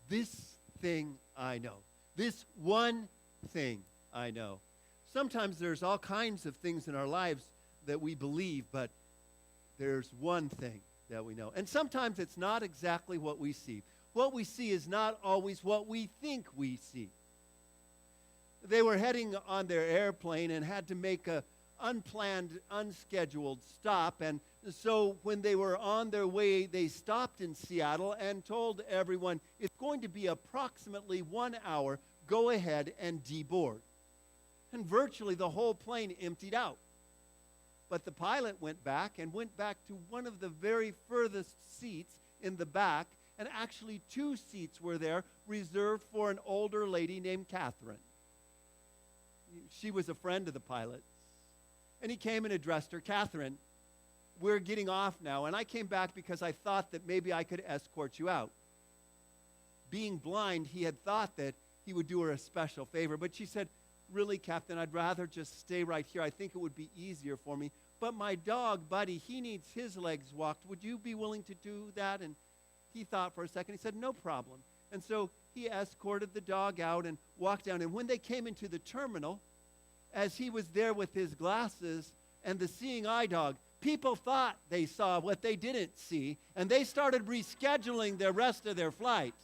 This thing I know. This one thing I know. Sometimes there's all kinds of things in our lives that we believe, but there's one thing that we know. And sometimes it's not exactly what we see. What we see is not always what we think we see. They were heading on their airplane and had to make a unplanned, unscheduled stop. And so when they were on their way, they stopped in Seattle and told everyone, it's going to be approximately 1 hour. Go ahead and deboard. And virtually the whole plane emptied out. But the pilot went back to one of the very furthest seats in the back, and actually 2 seats were there reserved for an older lady named Catherine. She was a friend of the pilot's. And he came and addressed her, Catherine, we're getting off now, and I came back because I thought that maybe I could escort you out. Being blind, he had thought that he would do her a special favor, but she said, really, Captain, I'd rather just stay right here. I think it would be easier for me. But my dog, Buddy, he needs his legs walked. Would you be willing to do that? And he thought for a second. He said, no problem. And so he escorted the dog out and walked down. And when they came into the terminal, as he was there with his glasses and the seeing eye dog, people thought they saw what they didn't see, and they started rescheduling the rest of their flight.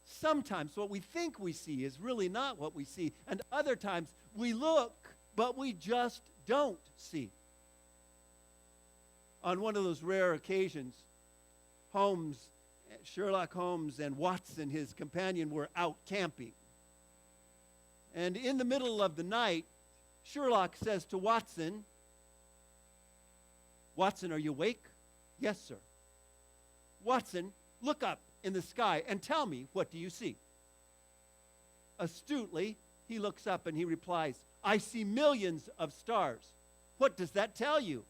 Sometimes what we think we see is really not what we see, and other times we look, but we just don't see. On one of those rare occasions, Sherlock Holmes and Watson, his companion, were out camping. And in the middle of the night, Sherlock says to Watson, Watson, are you awake? Yes, sir. Watson, look up in the sky and tell me, what do you see? Astutely, he looks up and he replies, I see millions of stars. What does that tell you?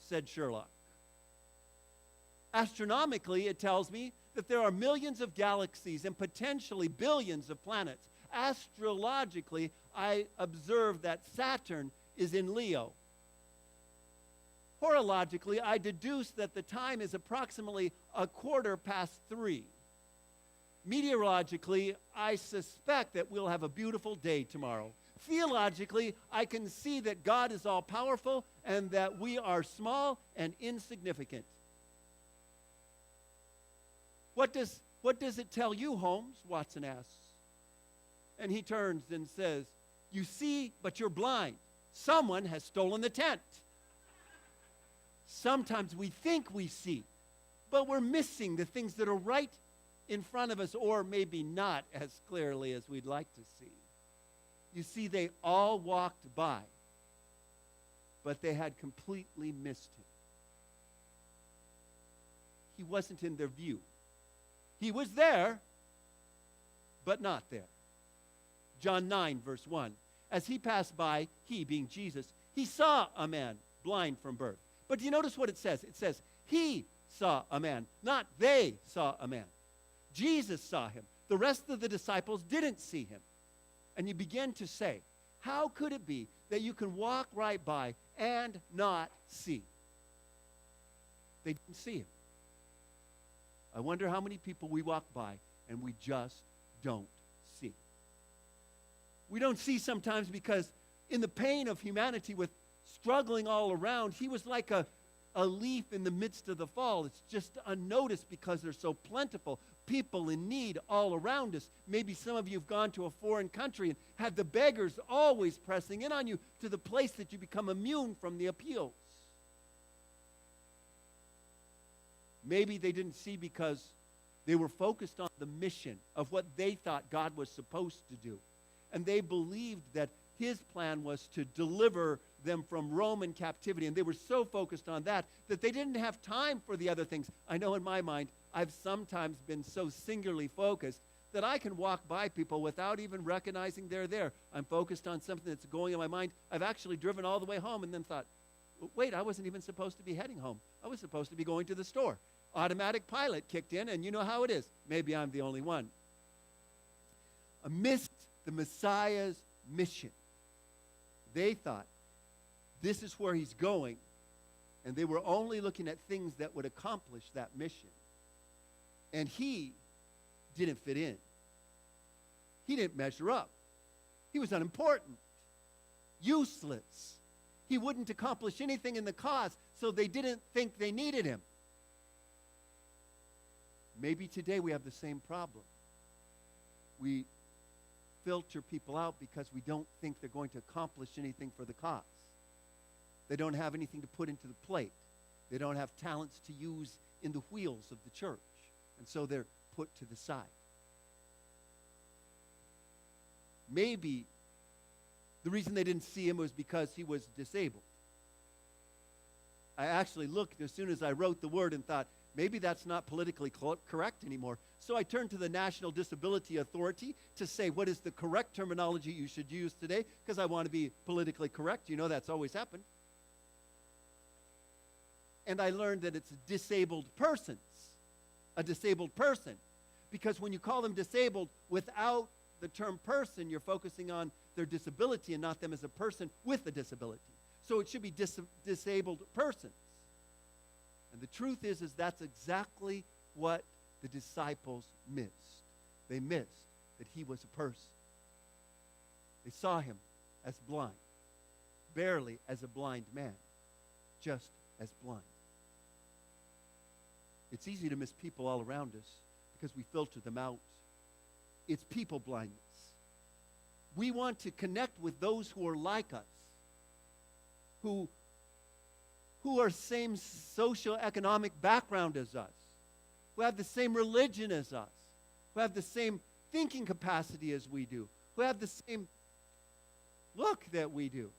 Said Sherlock. Astronomically, it tells me that there are millions of galaxies and potentially billions of planets. Astrologically, I observe that Saturn is in Leo. Horologically, I deduce that the time is approximately 3:15. Meteorologically, I suspect that we'll have a beautiful day tomorrow. Theologically, I can see that God is all-powerful and that we are small and insignificant. What does it tell you, Holmes? Watson asks. And he turns and says, you see, but you're blind. Someone has stolen the tent. Sometimes we think we see, but we're missing the things that are right in front of us, or maybe not as clearly as we'd like to see. You see, they all walked by, but they had completely missed him. He wasn't in their view. He was there, but not there. John 9, verse 1. As he passed by, he, being Jesus, he saw a man blind from birth. But do you notice what it says? It says, he saw a man, not they saw a man. Jesus saw him. The rest of the disciples didn't see him. And you begin to say, how could it be that you can walk right by and not see? They didn't see him. I wonder how many people we walk by and we just don't see. We don't see sometimes because in the pain of humanity with struggling all around, he was like a leaf in the midst of the fall. It's just unnoticed because they're so plentiful. People in need all around us. Maybe some of you have gone to a foreign country and had the beggars always pressing in on you to the place that you become immune from the appeals. Maybe they didn't see because they were focused on the mission of what they thought God was supposed to do. And they believed that his plan was to deliver them from Roman captivity. And they were so focused on that that they didn't have time for the other things. I know in my mind, I've sometimes been so singularly focused that I can walk by people without even recognizing they're there. I'm focused on something that's going in my mind. I've actually driven all the way home and then thought, wait, I wasn't even supposed to be heading home. I was supposed to be going to the store. Automatic pilot kicked in, and you know how it is. Maybe I'm the only one. Amidst the Messiah's mission, they thought, this is where he's going, and they were only looking at things that would accomplish that mission. And he didn't fit in. He didn't measure up. He was unimportant, useless. He wouldn't accomplish anything in the cause, so they didn't think they needed him. Maybe today we have the same problem. We filter people out because we don't think they're going to accomplish anything for the cause. They don't have anything to put into the plate. They don't have talents to use in the wheels of the church. And so they're put to the side. Maybe the reason they didn't see him was because he was disabled. I actually looked as soon as I wrote the word and thought, maybe that's not politically correct anymore. So I turned to the National Disability Authority to say, what is the correct terminology you should use today? Because I want to be politically correct. You know, that's always happened. And I learned that it's disabled persons, a disabled person. Because when you call them disabled without the term person, you're focusing on their disability and not them as a person with a disability. So it should be disabled persons. And the truth is that's exactly what the disciples missed. They missed that he was a person. They saw him as blind, barely as a blind man, just as blind. It's easy to miss people all around us because we filter them out. It's people blindness. We want to connect with those who are like us, who are same socioeconomic background as us, who have the same religion as us, who have the same thinking capacity as we do, who have the same look that we do.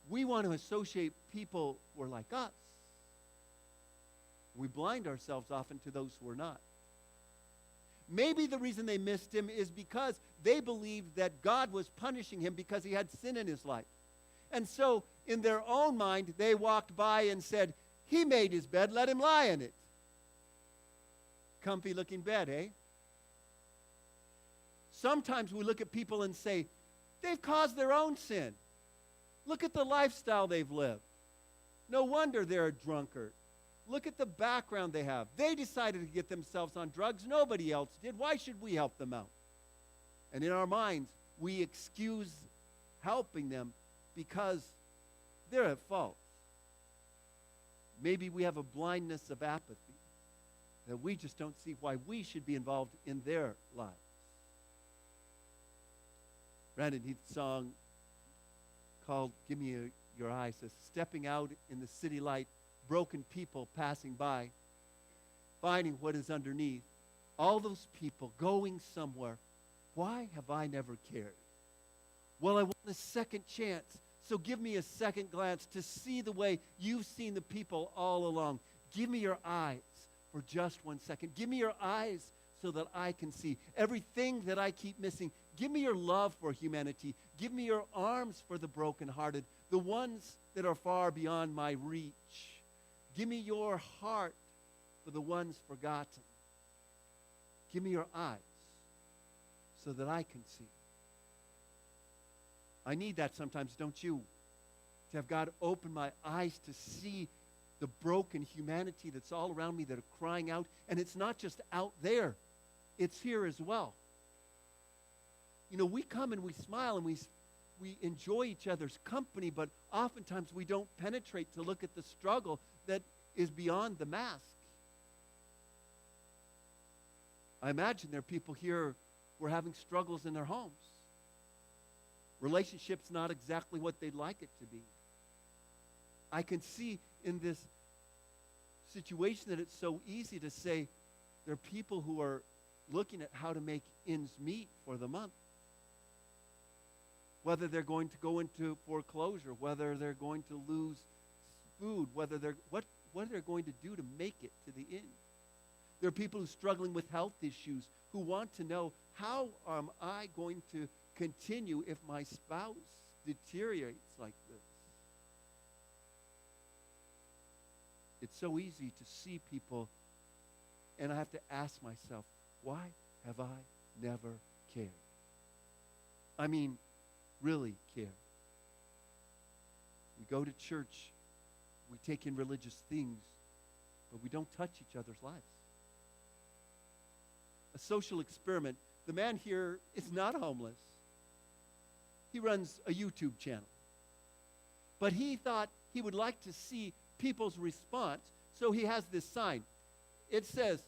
We want to associate people who are like us. We blind ourselves often to those who are not. Maybe the reason they missed him is because they believed that God was punishing him because he had sin in his life. And so, in their own mind, they walked by and said, he made his bed, let him lie in it. Comfy looking bed, eh? Sometimes we look at people and say, they've caused their own sin. Look at the lifestyle they've lived. No wonder they're a drunkard. Look at the background they have. They decided to get themselves on drugs. Nobody else did. Why should we help them out? And in our minds, we excuse helping them because they're at fault. Maybe we have a blindness of apathy that we just don't see why we should be involved in their lives. Brandon Heath's song called Give Me Your Eyes says, stepping out in the city light, broken people passing by, finding what is underneath. All those people going somewhere. Why have I never cared? Well, I want a second chance. So give me a second glance to see the way you've seen the people all along. Give me your eyes for just 1 second. Give me your eyes so that I can see everything that I keep missing. Give me your love for humanity. Give me your arms for the brokenhearted, the ones that are far beyond my reach. Give me your heart for the ones forgotten. Give me your eyes so that I can see. I need that sometimes, don't you? To have God open my eyes to see the broken humanity that's all around me that are crying out. And it's not just out there. It's here as well. You know, we come and we smile and we enjoy each other's company, but oftentimes we don't penetrate to look at the struggle that is beyond the mask. I imagine there are people here who are having struggles in their homes. Relationships not exactly what they'd like it to be. I can see in this situation that it's so easy to say there are people who are looking at how to make ends meet for the month. Whether they're going to go into foreclosure, whether they're going to lose food, whether they're what they're going to do to make it to the end. There are people who are struggling with health issues who want to know, how am I going to continue if my spouse deteriorates like this? It's so easy to see people, and I have to ask myself, why have I never cared? I mean, really care. We go to church, we take in religious things, but we don't touch each other's lives. a social experiment. The man here is not homeless. He runs a YouTube channel. But he thought he would like to see people's response, so he has this sign. It says,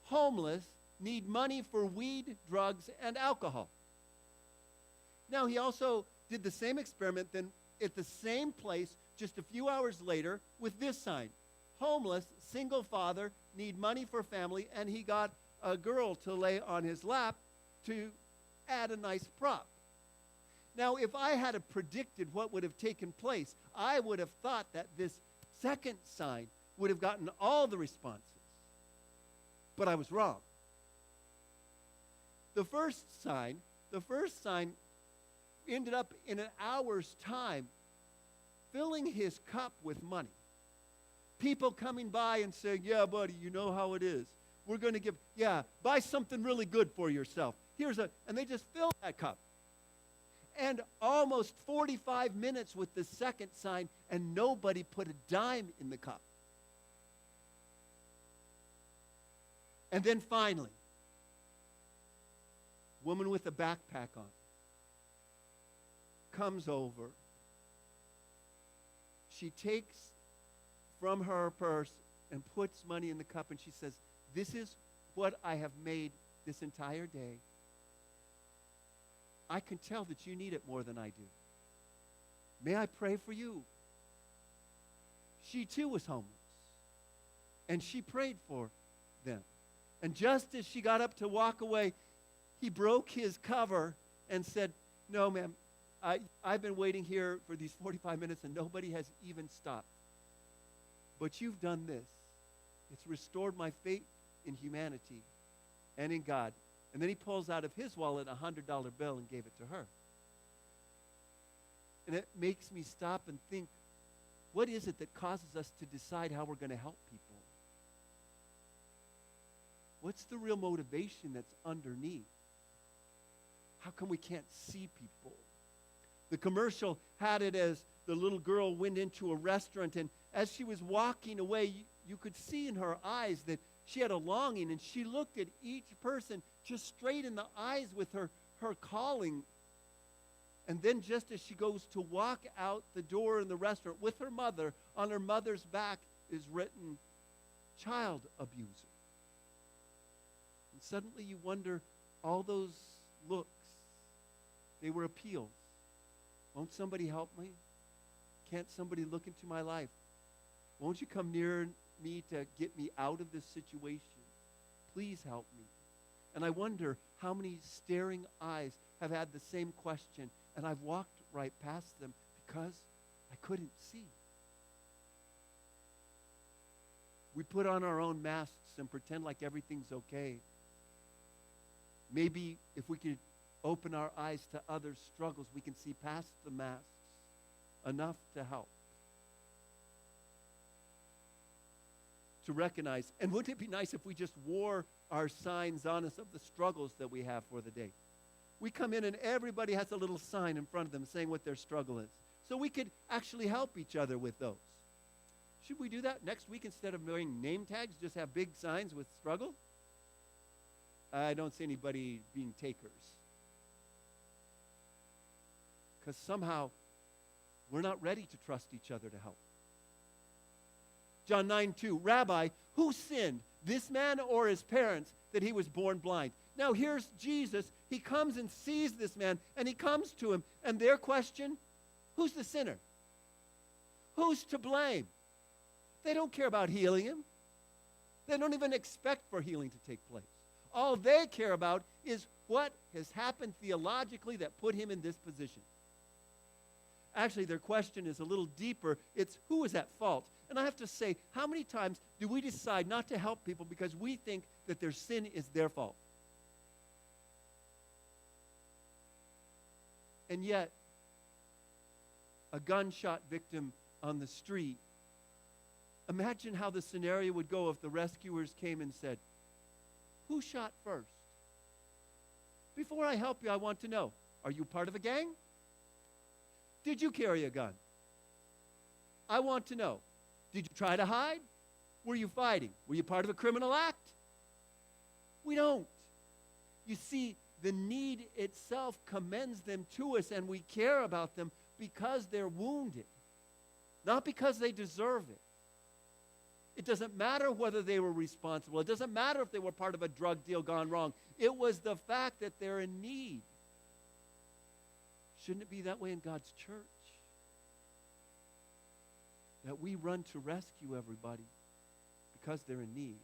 homeless need money for weed, drugs, and alcohol. Now, he also did the same experiment then at the same place just a few hours later with this sign. Homeless, single father, need money for family, and he got a girl to lay on his lap to add a nice prop. Now, if I had predicted what would have taken place, I would have thought that this second sign would have gotten all the responses. But I was wrong. The first sign ended up in an hour's time filling his cup with money. People coming by and saying, yeah, buddy, you know how it is. We're going to give, buy something really good for yourself. And they just fill that cup. And almost 45 minutes with the second sign, and nobody put a dime in the cup. And then finally, woman with a backpack on comes over. She takes from her purse and puts money in the cup, and she says, this is what I have made this entire day. I can tell that you need it more than I do. May I pray for you? She too was homeless, and she prayed for them. And just as she got up to walk away, he broke his cover and said, no, ma'am, I've been waiting here for these 45 minutes and nobody has even stopped. But you've done this. It's restored my faith in humanity and in God. And then he pulls out of his wallet a $100 bill and gave it to her. And it makes me stop and think, what is it that causes us to decide how we're going to help people? What's the real motivation that's underneath? How come we can't see people? The commercial had it as the little girl went into a restaurant, and as she was walking away, you could see in her eyes that she had a longing, and she looked at each person just straight in the eyes with her calling. And then just as she goes to walk out the door in the restaurant with her mother, on her mother's back is written, child abuser. And suddenly you wonder, all those looks, they were appeals. Won't somebody help me? Can't somebody look into my life? Won't you come near me to get me out of this situation? Please help me. And I wonder how many staring eyes have had the same question, and I've walked right past them because I couldn't see. We put on our own masks and pretend like everything's okay. Maybe if we could open our eyes to others' struggles, we can see past the masks enough to help. To recognize, and wouldn't it be nice if we just wore our signs on us of the struggles that we have for the day? We come in and everybody has a little sign in front of them saying what their struggle is. So we could actually help each other with those. Should we do that next week instead of wearing name tags, just have big signs with struggle? I don't see anybody being takers. Because somehow we're not ready to trust each other to help. John 9:2, Rabbi, who sinned, this man or his parents, that he was born blind? Now here's Jesus. He comes and sees this man, and he comes to him. And their question, who's the sinner? Who's to blame? They don't care about healing him. They don't even expect for healing to take place. All they care about is what has happened theologically that put him in this position. Actually, their question is a little deeper. It's who is at fault? And I have to say, how many times do we decide not to help people because we think that their sin is their fault? And yet, a gunshot victim on the street, imagine how the scenario would go if the rescuers came and said, who shot first? Before I help you, I want to know, are you part of a gang? Did you carry a gun? I want to know, did you try to hide? Were you fighting? Were you part of a criminal act? We don't. You see, the need itself commends them to us, and we care about them because they're wounded, not because they deserve it. It doesn't matter whether they were responsible. It doesn't matter if they were part of a drug deal gone wrong. It was the fact that they're in need. Shouldn't it be that way in God's church? That we run to rescue everybody because they're in need.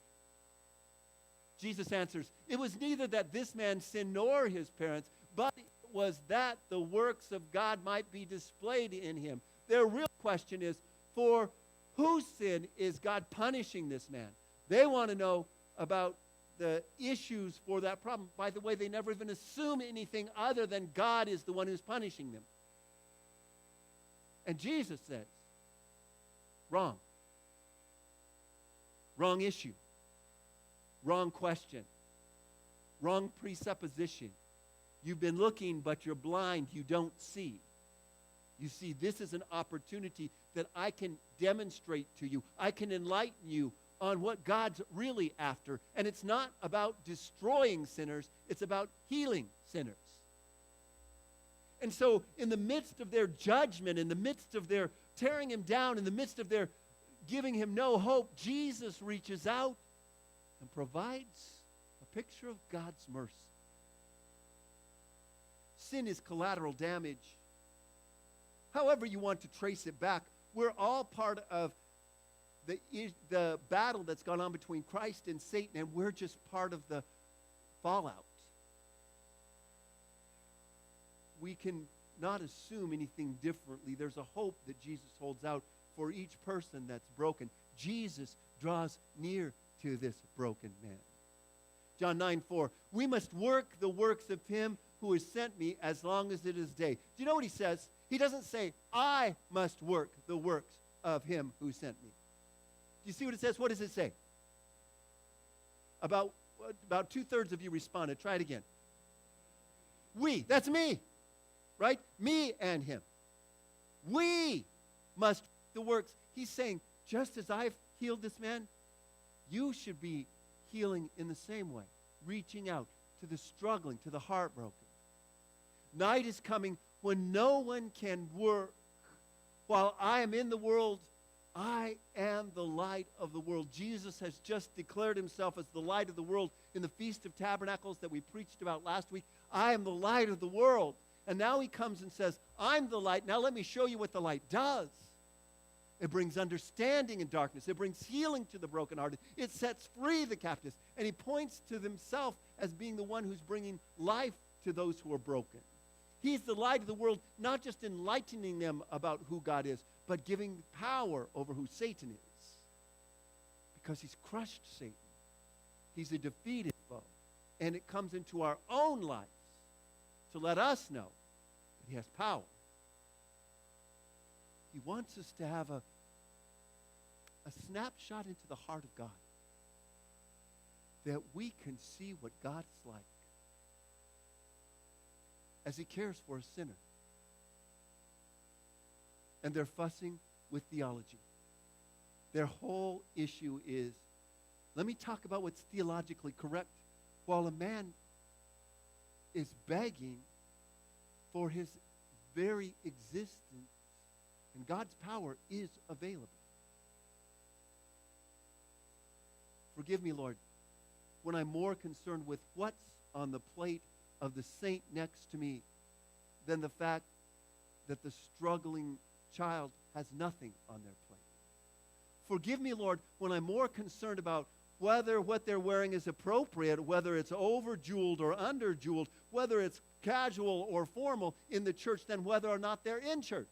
Jesus answers, it was neither that this man sinned nor his parents, but it was that the works of God might be displayed in him. Their real question is, for whose sin is God punishing this man? They want to know about the issues for that problem. By the way, they never even assume anything other than God is the one who's punishing them. And Jesus says, wrong. Wrong issue. Wrong question. Wrong presupposition. You've been looking, but you're blind. You don't see. You see, this is an opportunity that I can demonstrate to you. I can enlighten you on what God's really after. And it's not about destroying sinners. It's about healing sinners. And so in the midst of their judgment, in the midst of their tearing him down, in the midst of their giving him no hope, Jesus reaches out and provides a picture of God's mercy. Sin is collateral damage. However you want to trace it back, we're all part of the battle that's gone on between Christ and Satan, and we're just part of the fallout. We can not assume anything differently. There's a hope that Jesus holds out for each person that's broken. Jesus draws near to this broken man. John 9:4, we must work the works of him who has sent me as long as it is day. Do you know what he says? He doesn't say, I must work the works of him who sent me. Do you see what it says? What does it say? About 2/3 of you responded. Try it again. We, that's me, right? Me and him. We must do the works. He's saying, just as I've healed this man, you should be healing in the same way, reaching out to the struggling, to the heartbroken. Night is coming when no one can work. While I am in the world, I am the light of the world. Jesus has just declared himself as the light of the world in the Feast of Tabernacles that we preached about last week. I am the light of the world. And now he comes and says, I'm the light. Now let me show you what the light does. It brings understanding in darkness. It brings healing to the brokenhearted. It sets free the captives. And he points to himself as being the one who's bringing life to those who are broken. He's the light of the world, not just enlightening them about who God is, but giving power over who Satan is. Because he's crushed Satan. He's a defeated foe. And it comes into our own lives to let us know that he has power. He wants us to have a snapshot into the heart of God, that we can see what God's like as he cares for a sinner. And they're fussing with theology. Their whole issue is, let me talk about what's theologically correct, while a man is begging for his very existence, and God's power is available. Forgive me, Lord, when I'm more concerned with what's on the plate of the saint next to me than the fact that the struggling child has nothing on their plate. Forgive me, Lord, when I'm more concerned about whether what they're wearing is appropriate, whether it's over-jeweled or under-jeweled, whether it's casual or formal in the church than whether or not they're in church.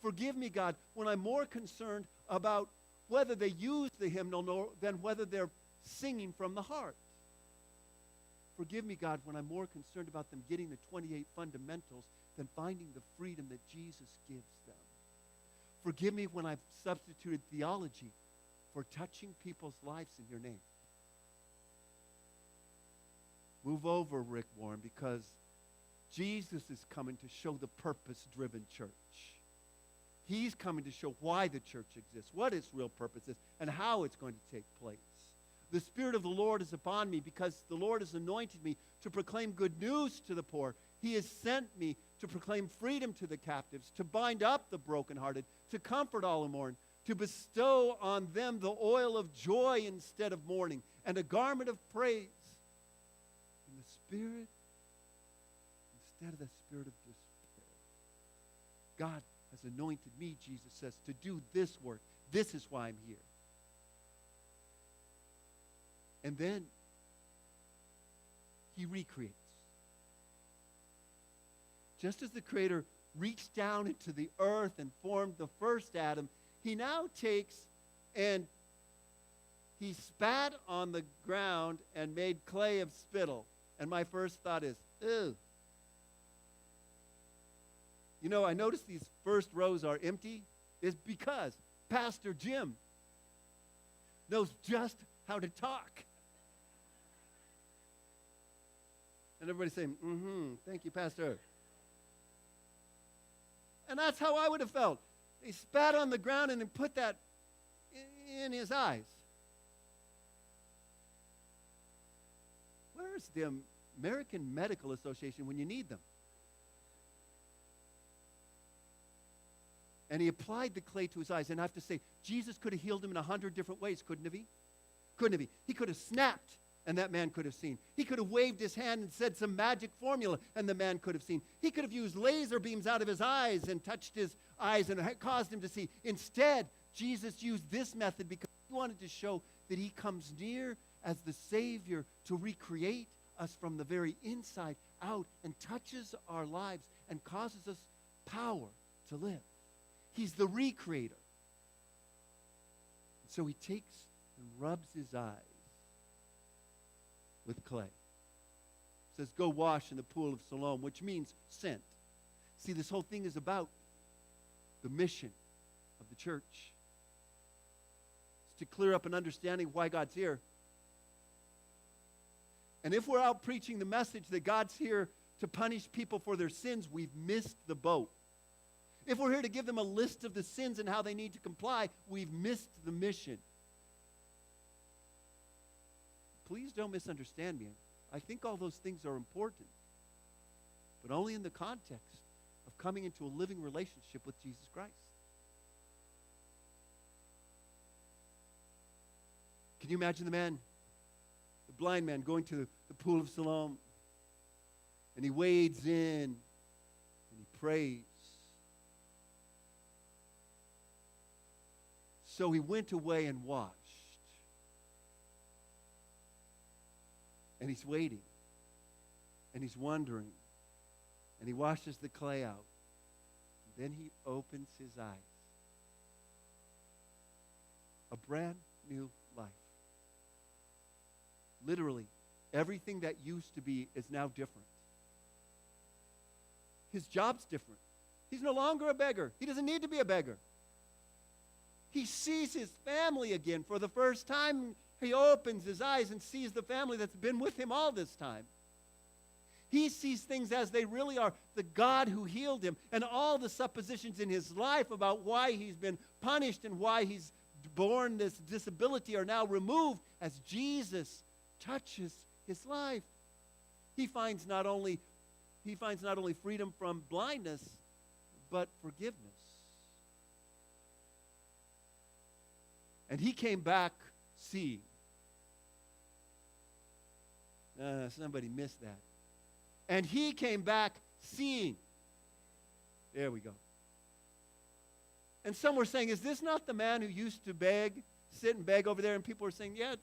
Forgive me, God, when I'm more concerned about whether they use the hymnal than whether they're singing from the heart. Forgive me, God, when I'm more concerned about them getting the 28 fundamentals than finding the freedom that Jesus gives them. Forgive me when I've substituted theology for touching people's lives in your name. Move over, Rick Warren, because Jesus is coming to show the purpose-driven church. He's coming to show why the church exists, what its real purpose is, and how it's going to take place. The Spirit of the Lord is upon me because the Lord has anointed me to proclaim good news to the poor. He has sent me to proclaim freedom to the captives, to bind up the brokenhearted, to comfort all who mourn, to bestow on them the oil of joy instead of mourning, and a garment of praise in the Spirit instead of the spirit of despair. God has anointed me, Jesus says, to do this work. This is why I'm here. And then he recreates. Just as the Creator reached down into the earth and formed the first Adam, he now takes and he spat on the ground and made clay of spittle. And my first thought is, ew. You know, I noticed these first rows are empty. It's because Pastor Jim knows just how to talk. And everybody's saying, thank you, Pastor. And that's how I would have felt. They spat on the ground and then put that in his eyes. Where's the American Medical Association when you need them? And he applied the clay to his eyes. And I have to say, Jesus could have healed him in 100 different ways, couldn't he? Couldn't he? He could have snapped, and that man could have seen. He could have waved his hand and said some magic formula, and the man could have seen. He could have used laser beams out of his eyes and touched his eyes and caused him to see. Instead, Jesus used this method because he wanted to show that he comes near as the Savior to recreate us from the very inside out and touches our lives and causes us power to live. He's the recreator. So he takes and rubs his eyes with clay. Says, go wash in the pool of Siloam, which means sent. See, this whole thing is about the mission of the church. It's to clear up an understanding of why God's here. And if we're out preaching the message that God's here to punish people for their sins, we've missed the boat. If we're here to give them a list of the sins and how they need to comply, we've missed the mission. Please don't misunderstand me. I think all those things are important, but only in the context of coming into a living relationship with Jesus Christ. Can you imagine the blind man going to the pool of Siloam, and he wades in and he prays. So he went away and washed. And he's waiting. And he's wondering. And he washes the clay out. And then he opens his eyes. A brand new life. Literally, everything that used to be is now different. His job's different. He's no longer a beggar. He doesn't need to be a beggar. He sees his family again for the first time. He opens his eyes and sees the family that's been with him all this time. He sees things as they really are. The God who healed him and all the suppositions in his life about why he's been punished and why he's borne this disability are now removed as Jesus touches his life. He finds not only freedom from blindness, but forgiveness. And he came back seeing. Somebody missed that. And he came back seeing. There we go. And some were saying, is this not the man who used to beg, sit and beg over there? And people were saying, yeah,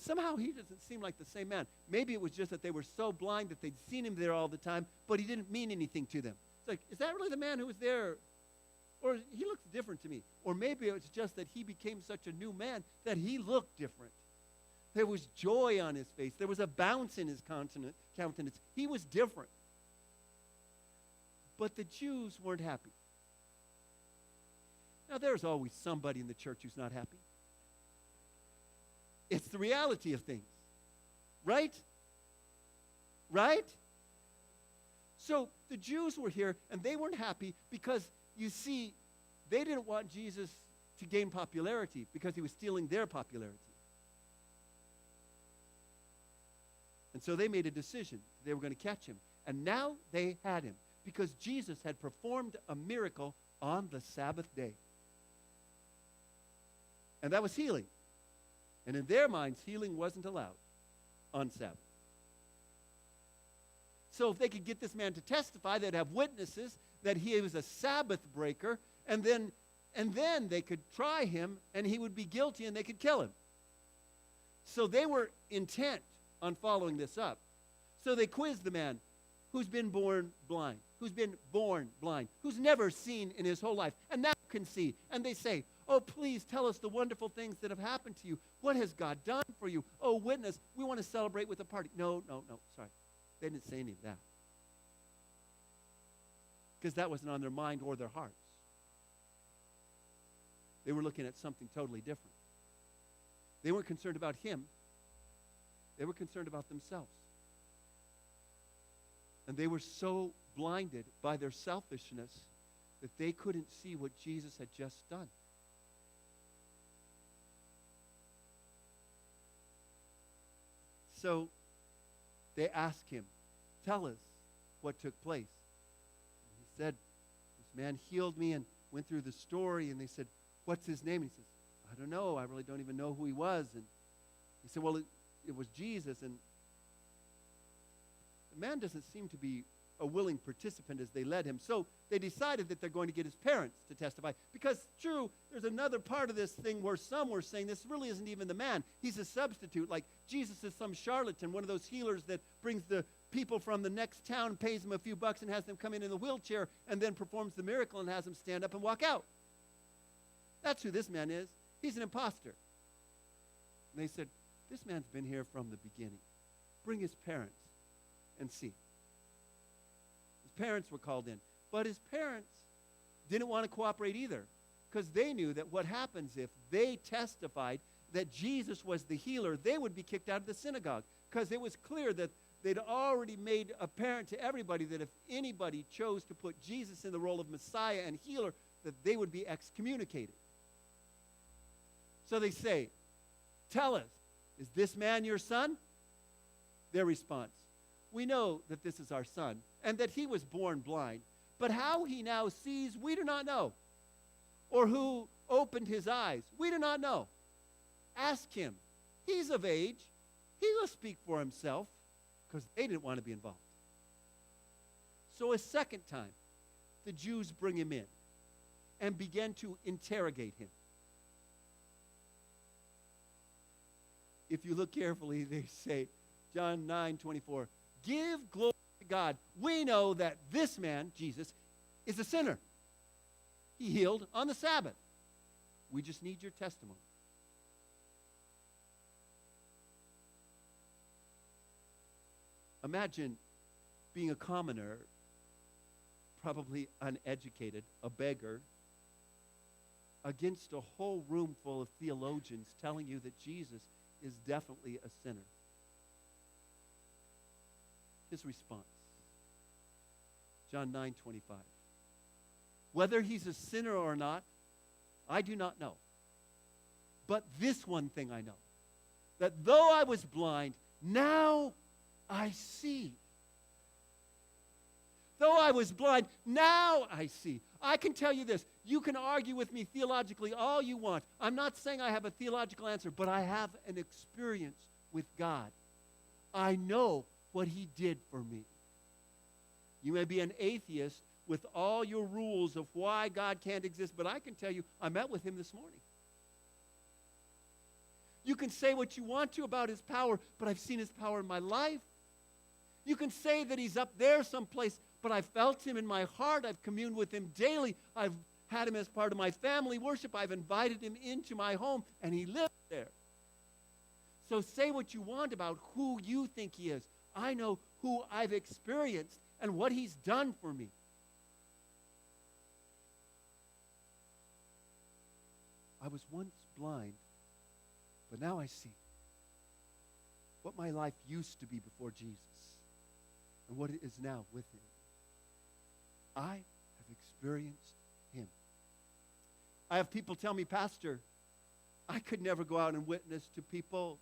somehow he doesn't seem like the same man. Maybe it was just that they were so blind that they'd seen him there all the time, but he didn't mean anything to them. It's like, is that really the man who was there? Or he looks different to me. Or maybe it's just that he became such a new man that he looked different. There was joy on his face. There was a bounce in his countenance. He was different. But the Jews weren't happy. Now, there's always somebody in the church who's not happy. It's the reality of things. Right? Right? So the Jews were here, and they weren't happy because, you see, they didn't want Jesus to gain popularity because he was stealing their popularity. And so they made a decision. They were going to catch him. And now they had him because Jesus had performed a miracle on the Sabbath day. And that was healing. And in their minds, healing wasn't allowed on Sabbath. So if they could get this man to testify, they'd have witnesses that he was a Sabbath breaker, and then they could try him, and he would be guilty, and they could kill him. So they were intent on following this up. So they quizzed the man who's been born blind, who's never seen in his whole life, and now can see. And they say, oh, please tell us the wonderful things that have happened to you. What has God done for you? Oh, witness, we want to celebrate with a party. No, sorry. They didn't say any of that. Because that wasn't on their mind or their hearts. They were looking at something totally different. They weren't concerned about him. They were concerned about themselves. And they were so blinded by their selfishness that they couldn't see what Jesus had just done. So they asked him, tell us what took place. And he said, this man healed me, and went through the story, and they said, what's his name? And he says, I don't know. I really don't even know who he was. And he said, well, it was Jesus. And the man doesn't seem to be a willing participant as they led him. So they decided that they're going to get his parents to testify. Because, true, there's another part of this thing where some were saying this really isn't even the man. He's a substitute. Like Jesus is some charlatan, one of those healers that brings the people from the next town, pays them a few bucks, and has them come in a wheelchair, and then performs the miracle and has them stand up and walk out. That's who this man is. He's an imposter. And they said, this man's been here from the beginning. Bring his parents and see. His parents were called in. But his parents didn't want to cooperate either, because they knew that what happens if they testified that Jesus was the healer, they would be kicked out of the synagogue, because it was clear that they'd already made apparent to everybody that if anybody chose to put Jesus in the role of Messiah and healer, that they would be excommunicated. So they say, tell us, is this man your son? Their response, we know that this is our son, and that he was born blind, but how he now sees, we do not know. Or who opened his eyes, we do not know. Ask him. He's of age. He will speak for himself, because they didn't want to be involved. So a second time, the Jews bring him in and begin to interrogate him. If you look carefully, they say, John 9:24, give glory to God. We know that this man, Jesus, is a sinner. He healed on the Sabbath. We just need your testimony. Imagine being a commoner, probably uneducated, a beggar, against a whole room full of theologians telling you that Jesus is definitely a sinner. His response, John 9:25. Whether he's a sinner or not, I do not know. But this one thing I know, that though I was blind, now I see. Though I was blind, now I see. I can tell you this. You can argue with me theologically all you want. I'm not saying I have a theological answer, but I have an experience with God. I know what he did for me. You may be an atheist with all your rules of why God can't exist, but I can tell you, I met with him this morning. You can say what you want to about his power, but I've seen his power in my life. You can say that he's up there someplace, but I've felt him in my heart. I've communed with him daily. I've had him as part of my family worship. I've invited him into my home, and he lives there. So say what you want about who you think he is. I know who I've experienced and what he's done for me. I was once blind, but now I see what my life used to be before Jesus and what it is now with him. I have experienced him. I have people tell me, Pastor, I could never go out and witness to people.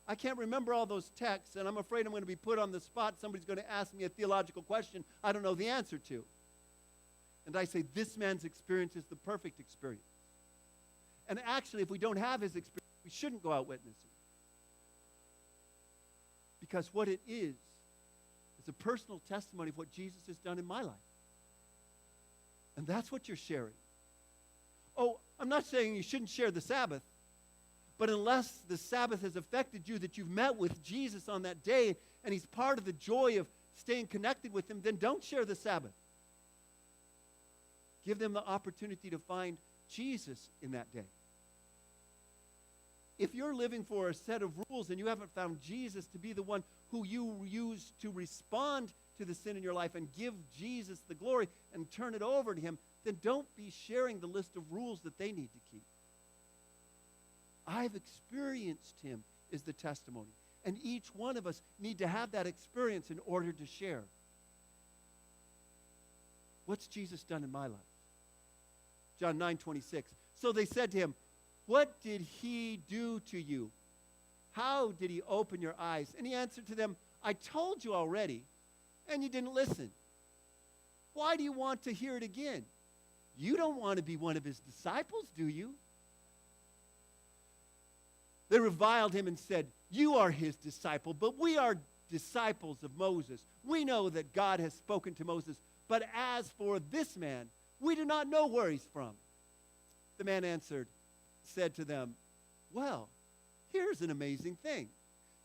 I can't remember all those texts, and I'm afraid I'm going to be put on the spot. Somebody's going to ask me a theological question I don't know the answer to. And I say, this man's experience is the perfect experience. And actually, if we don't have his experience, we shouldn't go out witnessing. Because what it is a personal testimony of what Jesus has done in my life. And that's what you're sharing. Oh, I'm not saying you shouldn't share the Sabbath, but unless the Sabbath has affected you, that you've met with Jesus on that day, and he's part of the joy of staying connected with him, then don't share the Sabbath. Give them the opportunity to find Jesus in that day. If you're living for a set of rules and you haven't found Jesus to be the one who you use to respond to the sin in your life and give Jesus the glory and turn it over to him, then don't be sharing the list of rules that they need to keep. I've experienced him is the testimony. And each one of us need to have that experience in order to share. What's Jesus done in my life? John 9:26. So they said to him, what did he do to you? How did he open your eyes? And he answered to them, I told you already, and you didn't listen. Why do you want to hear it again? You don't want to be one of his disciples, do you? They reviled him and said, you are his disciple, but we are disciples of Moses. We know that God has spoken to Moses, but as for this man, we do not know where he's from. The man said to them, well, here's an amazing thing,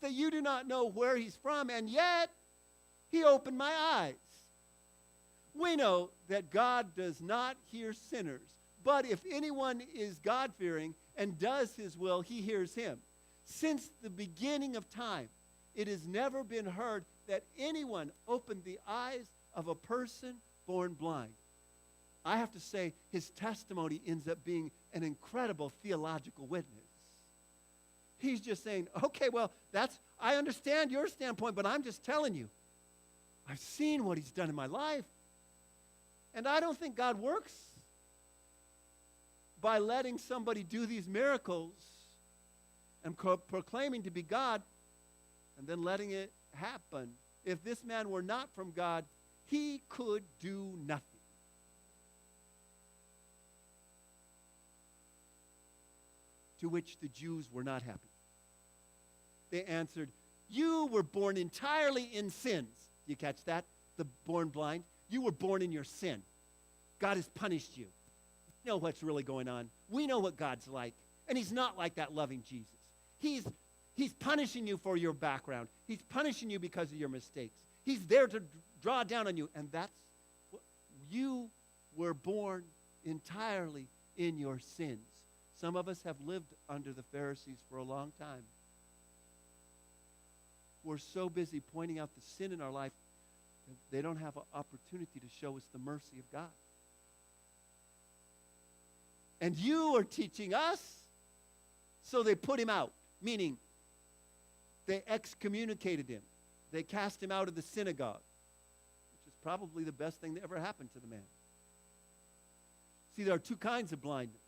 that you do not know where he's from, and yet he opened my eyes. We know that God does not hear sinners, but if anyone is God-fearing and does his will, he hears him. Since the beginning of time, it has never been heard that anyone opened the eyes of a person born blind. I have to say, his testimony ends up being an incredible theological witness. He's just saying, okay, well, I understand your standpoint, but I'm just telling you, I've seen what he's done in my life. And I don't think God works by letting somebody do these miracles and proclaiming to be God and then letting it happen. If this man were not from God, he could do nothing. To which the Jews were not happy. They answered, you were born entirely in sins. You catch that? The born blind. You were born in your sin. God has punished you. We know what's really going on. We know what God's like. And he's not like that loving Jesus. He's punishing you for your background. He's punishing you because of your mistakes. He's there to draw down on you. And that's what you were born entirely in your sins. Some of us have lived under the Pharisees for a long time. We're so busy pointing out the sin in our life that they don't have an opportunity to show us the mercy of God. And you are teaching us, so they put him out, meaning they excommunicated him. They cast him out of the synagogue, which is probably the best thing that ever happened to the man. See, there are two kinds of blindness.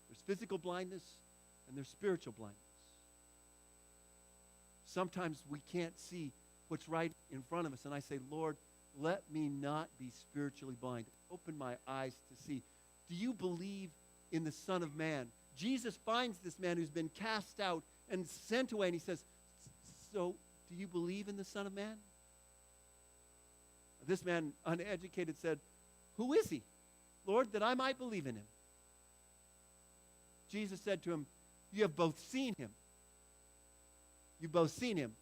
There's physical blindness and there's spiritual blindness. Sometimes we can't see what's right in front of us, and I say, Lord, let me not be spiritually blind. Open my eyes to see. Do you believe in the Son of Man? Jesus finds this man who's been cast out and sent away, and he says, so do you believe in the Son of Man? This man, uneducated, said, who is he, Lord, that I might believe in him? Jesus said to him, you have both seen him. You've both seen him.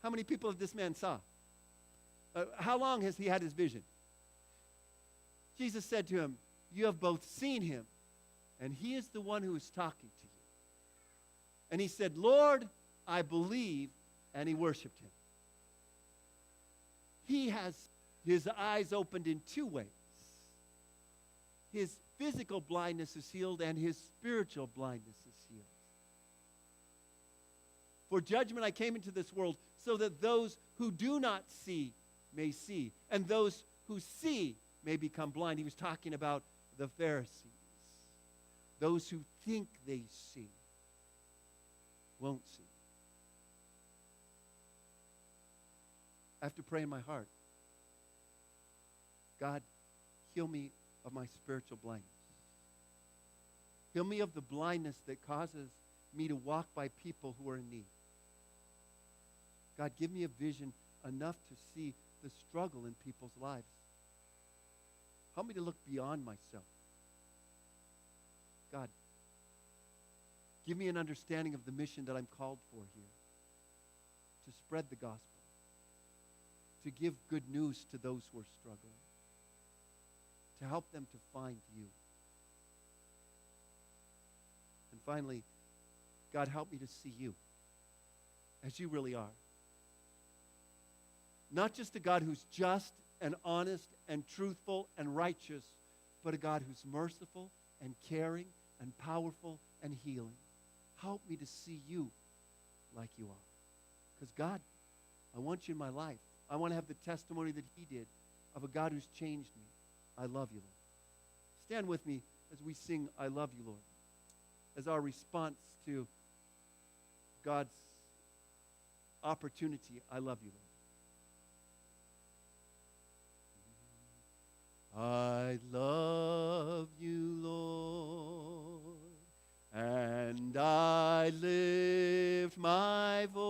How many people have this man saw? How long has he had his vision? Jesus said to him, you have both seen him, and he is the one who is talking to you. And he said, Lord, I believe, and he worshiped him. He has his eyes opened in two ways. His physical blindness is healed, and his spiritual blindness is healed. For judgment I came into this world, so that those who do not see may see, and those who see may become blind. He was talking about the Pharisees. Those who think they see won't see. I have to pray in my heart. God, heal me of my spiritual blindness. Heal me of the blindness that causes me to walk by people who are in need. God, give me a vision enough to see the struggle in people's lives. Help me to look beyond myself. God, give me an understanding of the mission that I'm called for here. To spread the gospel. To give good news to those who are struggling. To help them to find you. And finally, God, help me to see you as you really are. Not just a God who's just and honest and truthful and righteous, but a God who's merciful and caring and powerful and healing. Help me to see you like you are. Because God, I want you in my life. I want to have the testimony that he did of a God who's changed me. I love you, Lord. Stand with me as we sing, I love you, Lord, as our response to God's opportunity. I love you, Lord. I love you, Lord, and I lift my voice